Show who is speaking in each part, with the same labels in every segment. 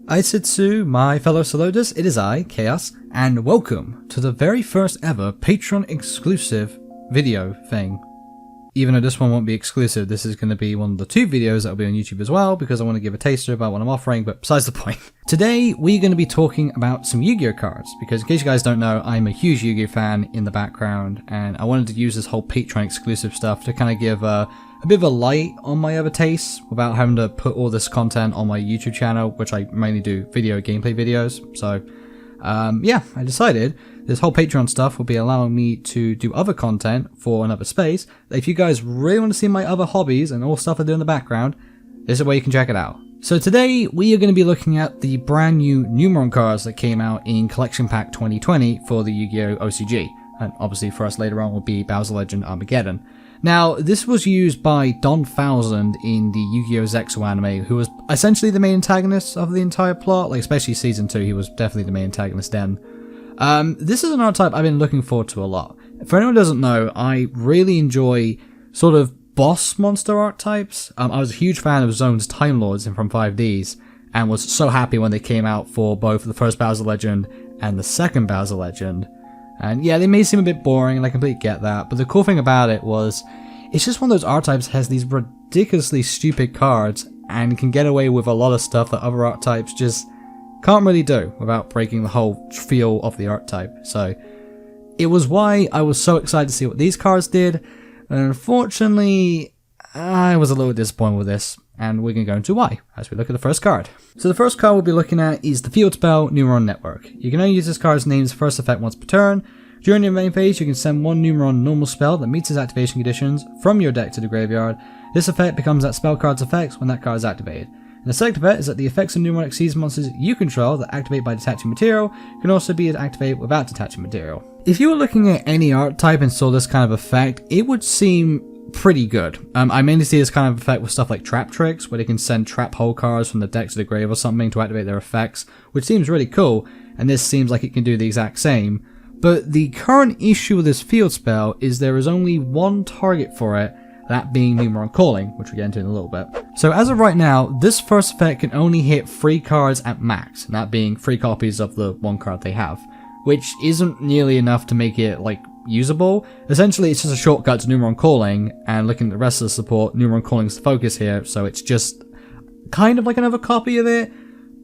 Speaker 1: Aitsetsu, my fellow Salotus, it is I, Chaos, and welcome to the very first ever Patreon exclusive video thing. Even though this one won't be exclusive, this is going to be one of the 2 videos that will be on YouTube as well, because I want to give a taster about what I'm offering, but besides the point. Today, we're going to be talking about some YuGiOh cards, because in case you guys don't know, I'm a huge YuGiOh fan in the background, and I wanted to use this whole Patreon exclusive stuff to kind of give a bit of a light on my other tastes, without having to put all this content on my YouTube channel, which I mainly do video gameplay videos. So, yeah, I decided this whole Patreon stuff will be allowing me to do other content for another space. If you guys really want to see my other hobbies and all stuff I do in the background, this is where you can check it out. So today, we are going to be looking at the brand new Numeron cards that came out in Collection Pack 2020 for the YuGiOh OCG. And obviously for us later on will be Bowser Legend Armageddon. Now, this was used by Don1000 in the YuGiOh Zexal anime, who was essentially the main antagonist of the entire plot, like especially Season 2, he was definitely the main antagonist then. This is an archetype I've been looking forward to a lot. For anyone who doesn't know, I really enjoy sort of boss monster archetypes. I was a huge fan of Zone's Time Lords from 5Ds, and was so happy when they came out for both the first Bowser Legend and the second Bowser Legend. And yeah, they may seem a bit boring, and I completely get that, but the cool thing about it was, it's just one of those archetypes that has these ridiculously stupid cards, and can get away with a lot of stuff that other archetypes just can't really do without breaking the whole feel of the archetype. So, it was why I was so excited to see what these cards did, and unfortunately, I was a little disappointed with this, and we're going to go into why, as we look at the first card. So the first card we'll be looking at is the field spell, Numeron Network. You can only use this card's name's first effect once per turn. During your main phase, you can send one Numeron normal spell that meets its activation conditions from your deck to the graveyard. This effect becomes that spell card's effects when that card is activated. And the second effect is that the effects of Numeron exceeds monsters you control that activate by detaching material can also be activated without detaching material. If you were looking at any archetype and saw this kind of effect, it would seem pretty good. I mainly see this kind of effect with stuff like trap tricks, where they can send trap hole cards from the deck to the grave or something to activate their effects, which seems really cool, and this seems like it can do the exact same. But the current issue with this field spell is there is only one target for it, that being Numeron Calling, which we'll get into in a little bit. So as of right now, this first effect can only hit 3 cards at max, and that being 3 copies of the 1 card they have, which isn't nearly enough to make it, like, usable. Essentially, it's just a shortcut to Numeron Calling, and looking at the rest of the support, Numeron Calling's the focus here, so it's just kind of like another copy of it,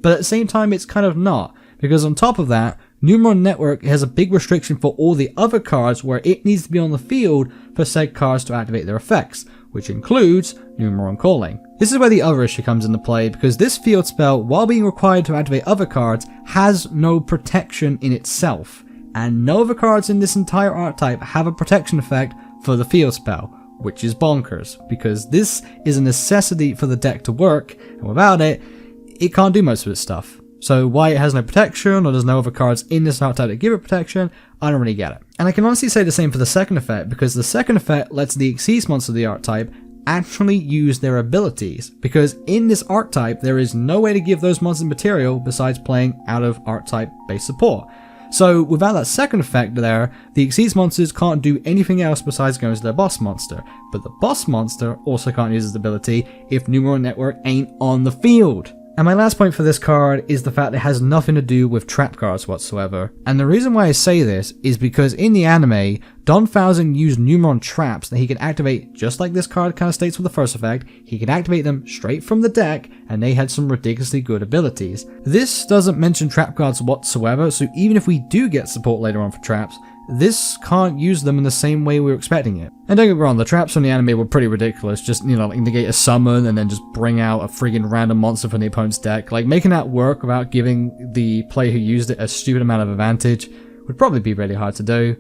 Speaker 1: but at the same time, it's kind of not, because on top of that, Numeron Network has a big restriction for all the other cards where it needs to be on the field for said cards to activate their effects, which includes Numeron Calling. This is where the other issue comes into play, because this field spell, while being required to activate other cards, has no protection in itself. And no other cards in this entire archetype have a protection effect for the field spell, which is bonkers, because this is a necessity for the deck to work, and without it, it can't do most of its stuff. So why it has no protection, or there's no other cards in this archetype that give it protection, I don't really get it. And I can honestly say the same for the second effect, because the second effect lets the Exceeds monster of the archetype actually use their abilities, because in this archetype, there is no way to give those monsters material besides playing out of archetype based support. So without that second effect there, the Exceeds monsters can't do anything else besides going to their boss monster. But the boss monster also can't use its ability if Numeron Network ain't on the field. And my last point for this card is the fact it has nothing to do with trap cards whatsoever. And the reason why I say this is because in the anime, Don1000 used Numeron traps that he could activate just like this card kind of states with the first effect. He could activate them straight from the deck, and they had some ridiculously good abilities. This doesn't mention trap cards whatsoever, so even if we do get support later on for traps, this can't use them in the same way we were expecting it. And don't get me wrong, the traps from the anime were pretty ridiculous, just, you know, like negate a summon and then just bring out a friggin' random monster from the opponent's deck. Like, making that work without giving the player who used it a stupid amount of advantage would probably be really hard to do.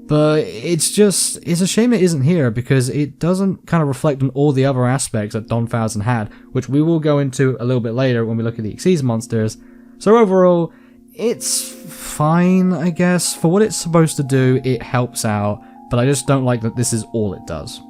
Speaker 1: But it's a shame it isn't here, because it doesn't kind of reflect on all the other aspects that Don1000 had, which we will go into a little bit later when we look at the Exceeds monsters. So overall, it's fine, I guess. For what it's supposed to do, it helps out, but I just don't like that this is all it does.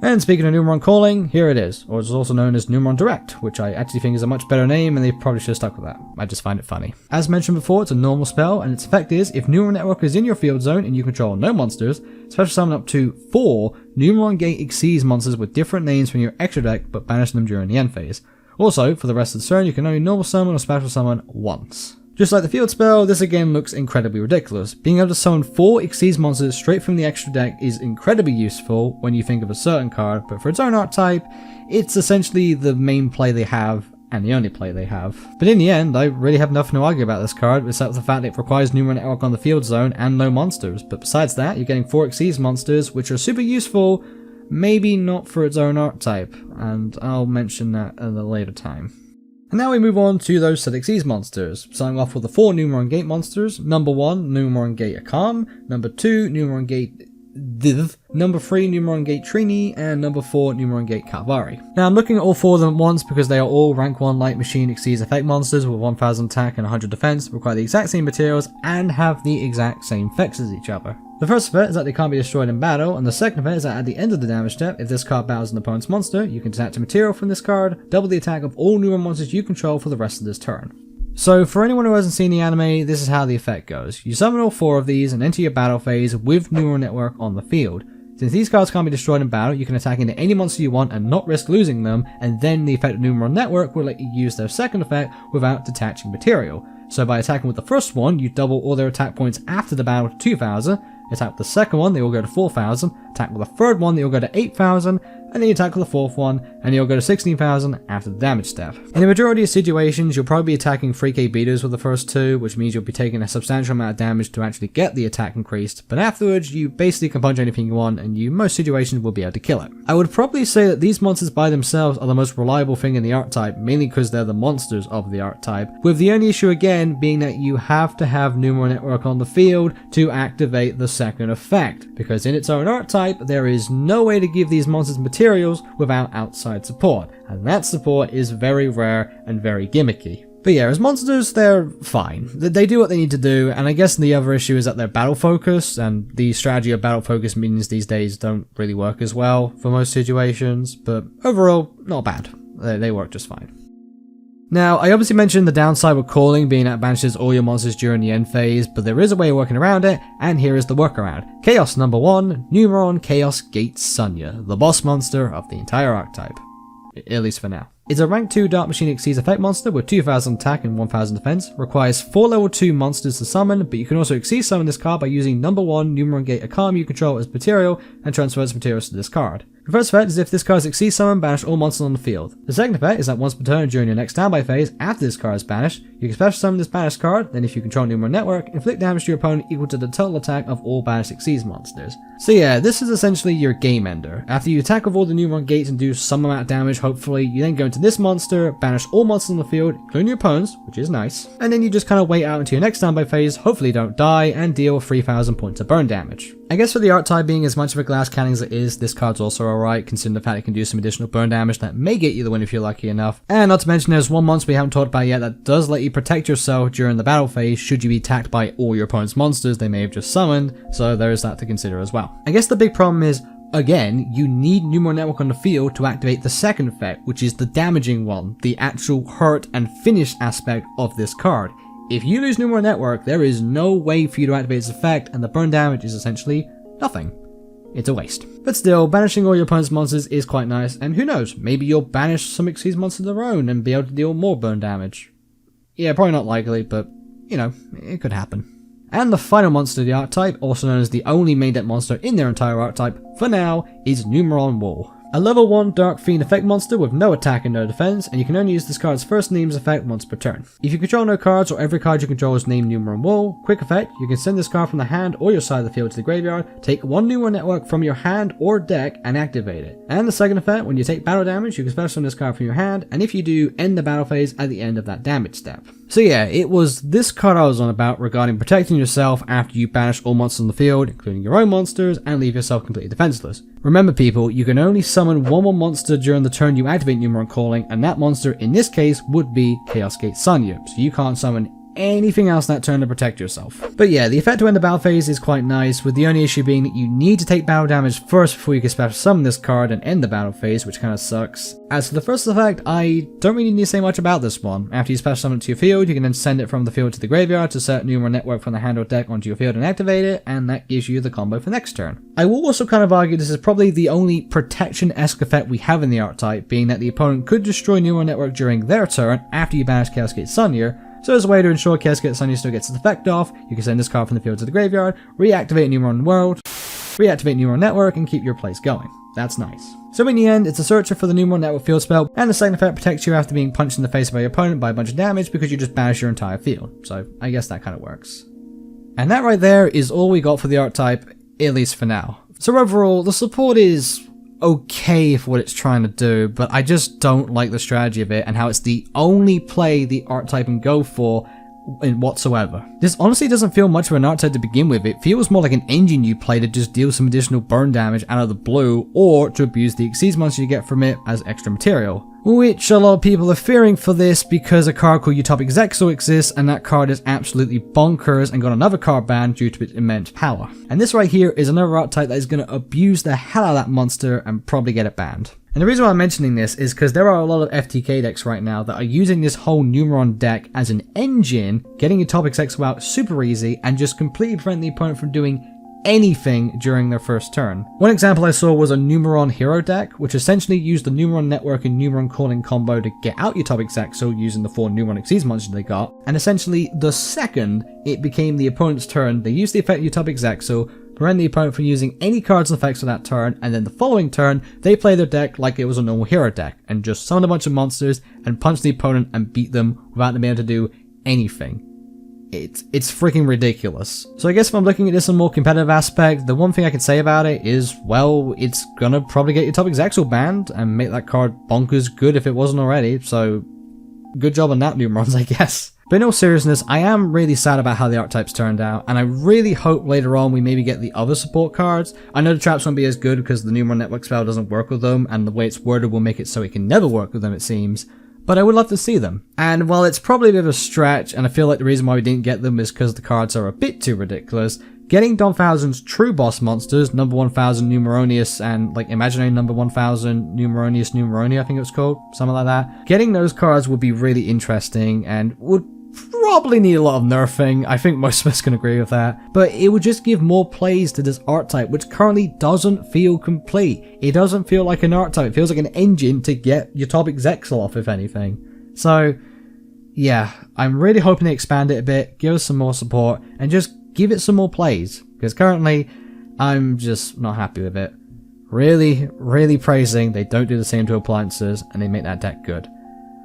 Speaker 1: And speaking of Numeron Calling, here it is, or it's also known as Numeron Direct, which I actually think is a much better name, and they probably should have stuck with that. I just find it funny. As mentioned before, it's a normal spell, and its effect is, if Numeron Network is in your field zone and you control no monsters, special summon up to 4 Numeron Gate Exceeds monsters with different names from your extra deck, but banish them during the end phase. Also, for the rest of the turn, you can only normal summon or special summon once. Just like the field spell, this again looks incredibly ridiculous. Being able to summon 4 Xyz monsters straight from the extra deck is incredibly useful when you think of a certain card, but for its own archetype, it's essentially the main play they have, and the only play they have. But in the end, I really have nothing to argue about this card, except for the fact it requires Numeron Network on the field zone and no monsters. But besides that, you're getting 4 Xyz monsters, which are super useful, maybe not for its own archetype, and I'll mention that at a later time. And now we move on to those set Xyz monsters, starting off with the 4 Numeron Gate monsters. Number 1, Numeron Gate Akam. Number 2, Numeron Gate Div. Number 3, Numeron Gate Trini. And number 4, Numeron Gate Kalvari. Now I'm looking at all 4 of them at once because they are all rank 1 Light Machine Xyz effect monsters with 1000 attack and 100 defense, require the exact same materials, and have the exact same effects as each other. The first effect is that they can't be destroyed in battle, and the second effect is that at the end of the damage step, if this card battles an opponent's monster, you can detach a material from this card, double the attack of all Numeron monsters you control for the rest of this turn. So for anyone who hasn't seen the anime, this is how the effect goes. You summon all 4 of these and enter your battle phase with Numeron Network on the field. Since these cards can't be destroyed in battle, you can attack into any monster you want and not risk losing them, and then the effect of Numeron Network will let you use their second effect without detaching material. So by attacking with the first one, you double all their attack points after the battle to 2000, attack with the second one, they all go to 4000, attack with the third one, they all go to 8000, and then you attack with the fourth one, and you'll go to 16,000 after the damage step. In the majority of situations, you'll probably be attacking 3k beaters with the first 2, which means you'll be taking a substantial amount of damage to actually get the attack increased, but afterwards, you basically can punch anything you want, and you, most situations, will be able to kill it. I would probably say that these monsters by themselves are the most reliable thing in the archetype, mainly because they're the monsters of the archetype, with the only issue again being that you have to have Numeron Network on the field to activate the second effect, because in its own archetype, there is no way to give these monsters materials without outside support, and that support is very rare and very gimmicky. But yeah, as monsters, they're fine. They do what they need to do, and I guess the other issue is that they're battle focused, and the strategy of battle focus minions these days don't really work as well for most situations, but overall, not bad. They work just fine. Now, I obviously mentioned the downside with calling being that it banishes all your monsters during the end phase, but there is a way of working around it, and here is the workaround. Chaos number 1, Numeron Chaos Gate Sunya, the boss monster of the entire archetype. At least for now. It's a rank 2 Dark Machine Xyz effect monster with 2000 attack and 1000 defense, requires 4 level 2 monsters to summon, but you can also Xyz summon this card by using number 1 Numeron Gate Akam you control as material and transfer its materials to this card. The first effect is if this card is Xyz summoned, banish all monsters on the field. The second effect is that once per turn during your next standby phase, after this card is banished, you can special summon this banished card, then if you control Numeron Network, inflict damage to your opponent equal to the total attack of all banished Xyz monsters. So yeah, this is essentially your game ender. After you attack with all the Numeron gates and do some amount of damage, hopefully, you then go into this monster, banish all monsters on the field, including your opponents, which is nice, and then you just kind of wait out until your next standby phase, hopefully don't die, and deal 3000 points of burn damage. I guess for the archetype being as much of a glass cannon as it is, this card's also alright, considering the fact it can do some additional burn damage that may get you the win if you're lucky enough. And not to mention there's one monster we haven't talked about yet that does let you protect yourself during the battle phase should you be attacked by all your opponent's monsters they may have just summoned, so there is that to consider as well. I guess the big problem is, again, you need Numeron Network on the field to activate the second effect, which is the damaging one, the actual hurt and finish aspect of this card. If you lose Numeron Network, there is no way for you to activate its effect, and the burn damage is essentially nothing. It's a waste. But still, banishing all your opponent's monsters is quite nice, and who knows, maybe you'll banish some Xyz monsters of their own and be able to deal more burn damage. Yeah, probably not likely, but, you know, it could happen. And the final monster of the archetype, also known as the only main deck monster in their entire archetype, for now, is Numeron Wall. A level 1 Dark Fiend effect monster with no attack and no defense, and you can only use this card's first name's effect once per turn. If you control no cards or every card you control is named Numeron Wall, quick effect, you can send this card from the hand or your side of the field to the graveyard, take 1 Numeron Network from your hand or deck and activate it. And the second effect, when you take battle damage, you can special summon this card from your hand, and if you do, end the battle phase at the end of that damage step. So yeah, it was this card I was on about regarding protecting yourself after you banish all monsters on the field, including your own monsters, and leave yourself completely defenseless. Remember people, you can only summon one more monster during the turn you activate Numeron Calling, and that monster in this case would be Chaos Gate Sunya, so you can't summon anything else that turn to protect yourself. But yeah, the effect to end the battle phase is quite nice, with the only issue being that you need to take battle damage first before you can special summon this card and end the battle phase, which kind of sucks. As for the first effect, I don't really need to say much about this one. After you special summon it to your field, you can then send it from the field to the graveyard to set Numeron Network from the hand or deck onto your field and activate it, and that gives you the combo for next turn. I will also kind of argue this is probably the only protection-esque effect we have in the archetype, being that the opponent could destroy Numeron Network during their turn after you banish Chaos Gate Sunyear. So as a way to ensure Chaos Gate Sunyear still gets its effect off, you can send this card from the field to the graveyard, reactivate Numeron World, reactivate Numeron Network, and keep your plays going. That's nice. So in the end, it's a searcher for the Numeron Network field spell, and the second effect protects you after being punched in the face by your opponent by a bunch of damage because you just banish your entire field. So I guess that kind of works. And that right there is all we got for the archetype, at least for now. So overall, the support is okay for what it's trying to do, but I just don't like the strategy of it and how it's the only play the archetype can go for in whatsoever. This honestly doesn't feel much of an archetype to begin with. It feels more like an engine you play to just deal some additional burn damage out of the blue, or to abuse the Exceeds monster you get from it as extra material. Which a lot of people are fearing for this because a card called Utopic Zexal exists, and that card is absolutely bonkers and got another card banned due to its immense power. And this right here is another archetype that is going to abuse the hell out of that monster and probably get it banned. And the reason why I'm mentioning this is because there are a lot of FTK decks right now that are using this whole Numeron deck as an engine, getting Utopic Zexal out super easy, and just completely prevent the opponent from doing anything during their first turn. One example I saw was a Numeron hero deck, which essentially used the Numeron Network and Numeron Calling combo to get out Utopic Zexal using the 4 Numeron Exceeds monsters they got, and essentially the second it became the opponent's turn, they used the effect Utopic Zexal, prevent the opponent from using any cards and effects for that turn, and then the following turn, they play their deck like it was a normal hero deck, and just summon a bunch of monsters and punch the opponent and beat them without them being able to do anything. It's freaking ridiculous. So I guess if I'm looking at this in a more competitive aspect, the one thing I can say about it is, well, it's gonna probably get Utopic Zexal banned and make that card bonkers good if it wasn't already, so good job on that, Numerons, I guess. But in all seriousness, I am really sad about how the archetypes turned out, and I really hope later on we maybe get the other support cards. I know the traps won't be as good because the Numeron Network spell doesn't work with them, and the way it's worded will make it so it can never work with them, it seems. But I would love to see them. And while it's probably a bit of a stretch, and I feel like the reason why we didn't get them is because the cards are a bit too ridiculous, getting Don Thousand's true boss monsters, number 1000 Numeronius and like imaginary number 1000 Numeronius Numeronia, I think it was called, something like that. Getting those cards would be really interesting and would probably need a lot of nerfing. I think most of us can agree with that. But it would just give more plays to this archetype, which currently doesn't feel complete. It doesn't feel like an archetype. It feels like an engine to get Utopic Zexal off, if anything. So, yeah, I'm really hoping they expand it a bit, give us some more support, and just give it some more plays. Because currently, I'm just not happy with it. Really, really praising they don't do the same to appliances, and they make that deck good.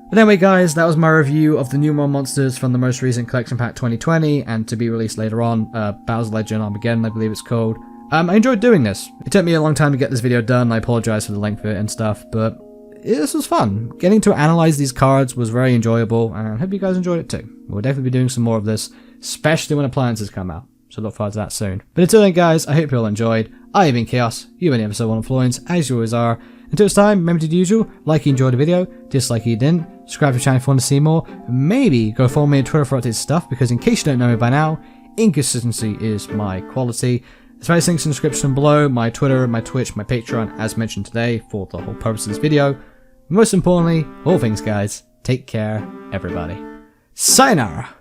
Speaker 1: But anyway guys, that was my review of the Numeron monsters from the most recent Collection Pack 2020, and to be released later on, Bowser Legend Armageddon I believe it's called. I enjoyed doing this. It took me a long time to get this video done, I apologise for the length of it and stuff, but this was fun. Getting to analyse these cards was very enjoyable, and I hope you guys enjoyed it too. We'll definitely be doing some more of this, especially when appliances come out, so look forward to that soon. But until then guys, I hope you all enjoyed. I have been YuGiOh, you've been episode 1 of Influence, as you always are. Until it's time, remember to do the usual, like you enjoyed the video, dislike you didn't, subscribe to the channel if you want to see more, maybe go follow me on Twitter for updated stuff, because in case you don't know me by now, inconsistency is my quality. There's various links in the description below, my Twitter, my Twitch, my Patreon, as mentioned today, for the whole purpose of this video. Most importantly, all things guys, take care, everybody. Sayonara!